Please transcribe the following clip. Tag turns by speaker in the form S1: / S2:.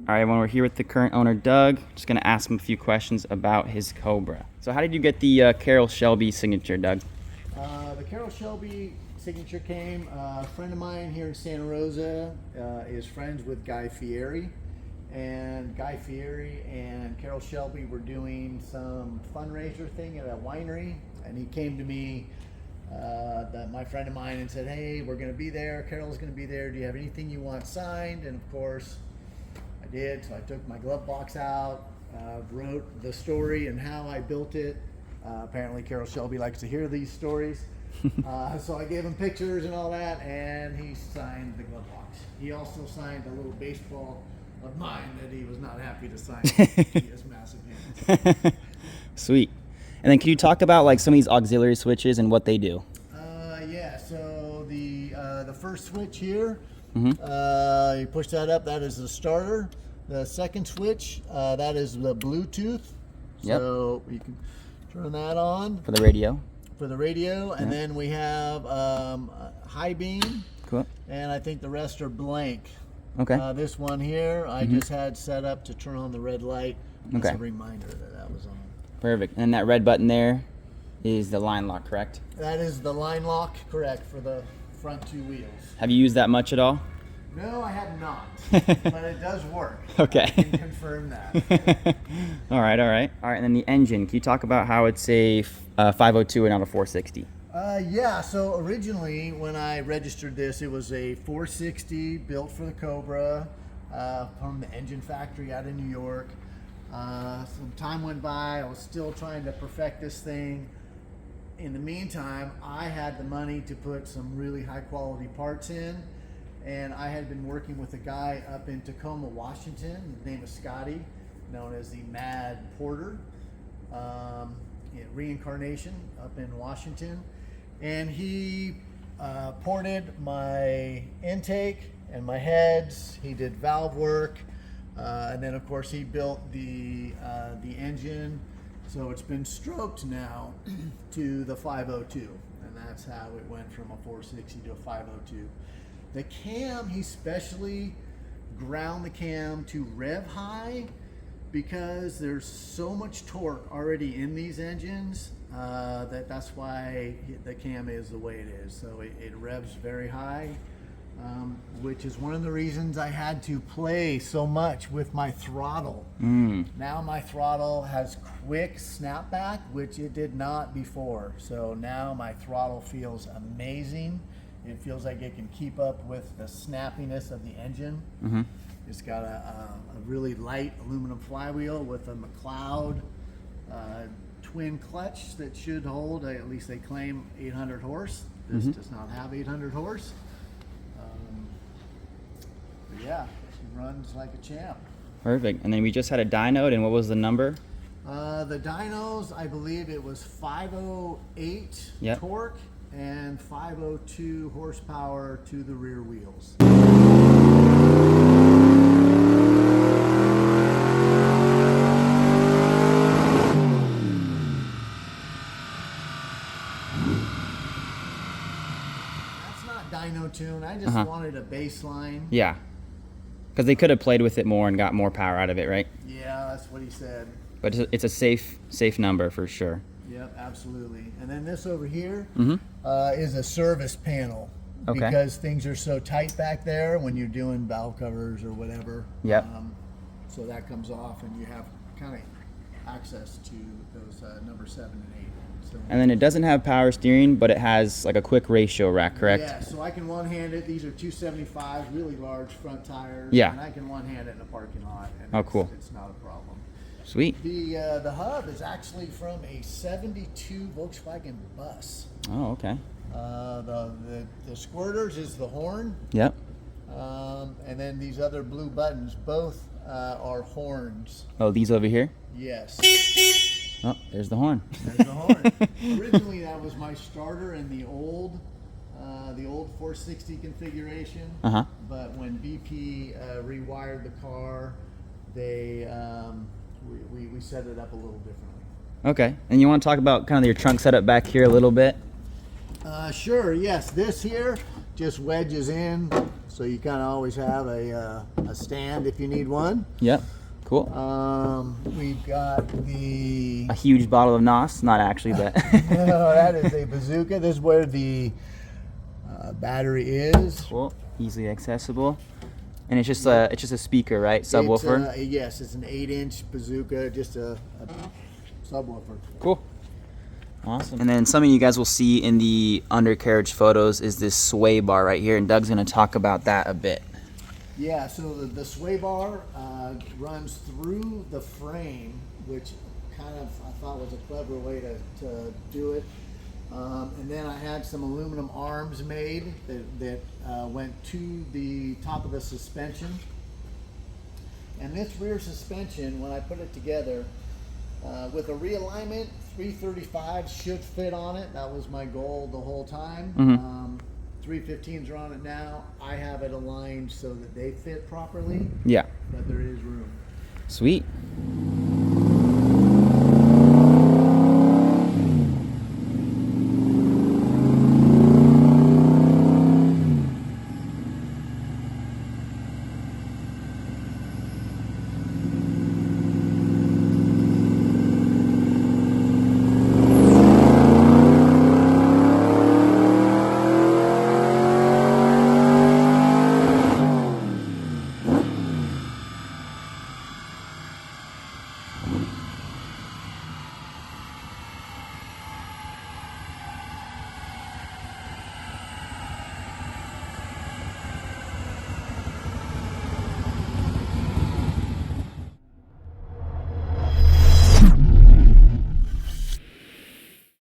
S1: All right, when we're here with the current owner, Doug, just gonna ask him a few questions about his Cobra. So how did you get the Carroll Shelby signature, Doug?
S2: The Carroll Shelby signature came, a friend of mine here in Santa Rosa is friends with Guy Fieri. And Guy Fieri and Carroll Shelby were doing some fundraiser thing at a winery. And he came to me, my friend of mine, and said, hey, we're gonna be there, Carroll's gonna be there, do you have anything you want signed? And of course, I did, so I took my glove box out, wrote the story and how I built it. Apparently Carroll Shelby likes to hear these stories. So I gave him pictures and all that, and he signed the glove box. He also signed a little baseball of mine that he was not happy to sign. He has massive hands.
S1: Sweet. And then can you talk about like some of these auxiliary switches and what they do?
S2: Yeah, so the first switch here,
S1: Mm-hmm.
S2: you push that up, that is the starter. The second switch, that is the Bluetooth.
S1: Yep.
S2: So you can turn that on.
S1: For the radio.
S2: For the radio, and then we have high beam.
S1: Cool.
S2: And I think the rest are blank.
S1: Okay.
S2: This one here, I just had set up to turn on the red light. That's
S1: Okay.
S2: a reminder that was on.
S1: Perfect. And that red button there is the line lock, correct?
S2: That is the line lock, correct, for the front two wheels.
S1: Have you used that much at all?
S2: No, I have not, but it does work.
S1: Okay.
S2: I can confirm that.
S1: All right. And then the engine, can you talk about how it's a 502 and not a 460?
S2: Yeah, so originally when I registered this, it was a 460 built for the Cobra from the engine factory out of New York. Some time went by, I was still trying to perfect this thing. In the meantime, I had the money to put some really high quality parts in, and I had been working with a guy up in Tacoma, Washington. His name is Scotty, known as the Mad Porter. Reincarnation up in Washington, and he ported my intake and my heads. He did valve work, and then of course he built the engine. So it's been stroked now to the 502, and that's how it went from a 460 to a 502. The cam, he specially ground the cam to rev high because there's so much torque already in these engines that's why the cam is the way it is. So it revs very high, which is one of the reasons I had to play so much with my throttle. Now my throttle has quick snapback, which it did not before. So now my throttle feels amazing. It feels like it can keep up with the snappiness of the engine. It's got a really light aluminum flywheel with a McLeod twin clutch that should hold, at least they claim, 800 horse. This does not have 800 horse. But yeah, she runs like a champ.
S1: Perfect. And then we just had a dyno, and what was the number?
S2: The dynos, I believe it was 508 torque and 502 horsepower to the rear wheels. Dyno tune. I just wanted a baseline.
S1: Yeah, because they could have played with it more and got more power out of it, right?
S2: Yeah, that's what he said.
S1: But it's a safe number for sure.
S2: Yep, absolutely. And then this over here is a service panel.
S1: Okay.
S2: Because things are so tight back there when you're doing valve covers or whatever.
S1: Yep.
S2: So that comes off, and you have kind of access to those number 7 and 8.
S1: And then it doesn't have power steering, but it has like a quick ratio rack, correct?
S2: Yeah, so I can one-hand it. These are 275, really large front tires.
S1: Yeah.
S2: And I can one-hand it in a parking lot. And
S1: cool.
S2: It's not a problem.
S1: Sweet.
S2: The hub is actually from a 72 Volkswagen bus.
S1: Oh, okay.
S2: The squirters is the horn.
S1: Yep.
S2: And then these other blue buttons, both are horns.
S1: Oh, these over here?
S2: Yes.
S1: Oh, there's the horn.
S2: There's the horn. Originally, that was my starter in the old 460 configuration. But when BP rewired the car, they we set it up a little differently.
S1: Okay. And you want to talk about kind of your trunk setup back here a little bit?
S2: Sure. Yes. This here just wedges in so you kind of always have a stand if you need one.
S1: Yep. Cool.
S2: We've got the
S1: A huge bottle of NOS, not actually, but
S2: no, that is a bazooka. This is where the battery is.
S1: cool, easily accessible, and it's just a speaker, right? Subwoofer.
S2: Yes, it's an 8-inch bazooka, just a subwoofer.
S1: Cool. Awesome. And then something you guys will see in the undercarriage photos is this sway bar right here, and Doug's going to talk about that a bit.
S2: Yeah, so the sway bar runs through the frame, which kind of I thought was a clever way to do it. And then I had some aluminum arms made that went to the top of the suspension. And this rear suspension, when I put it together, with a realignment, 335 should fit on it. That was my goal the whole time. 315s are on it now. I have it aligned so that they fit properly.
S1: Yeah.
S2: But there is room.
S1: Sweet.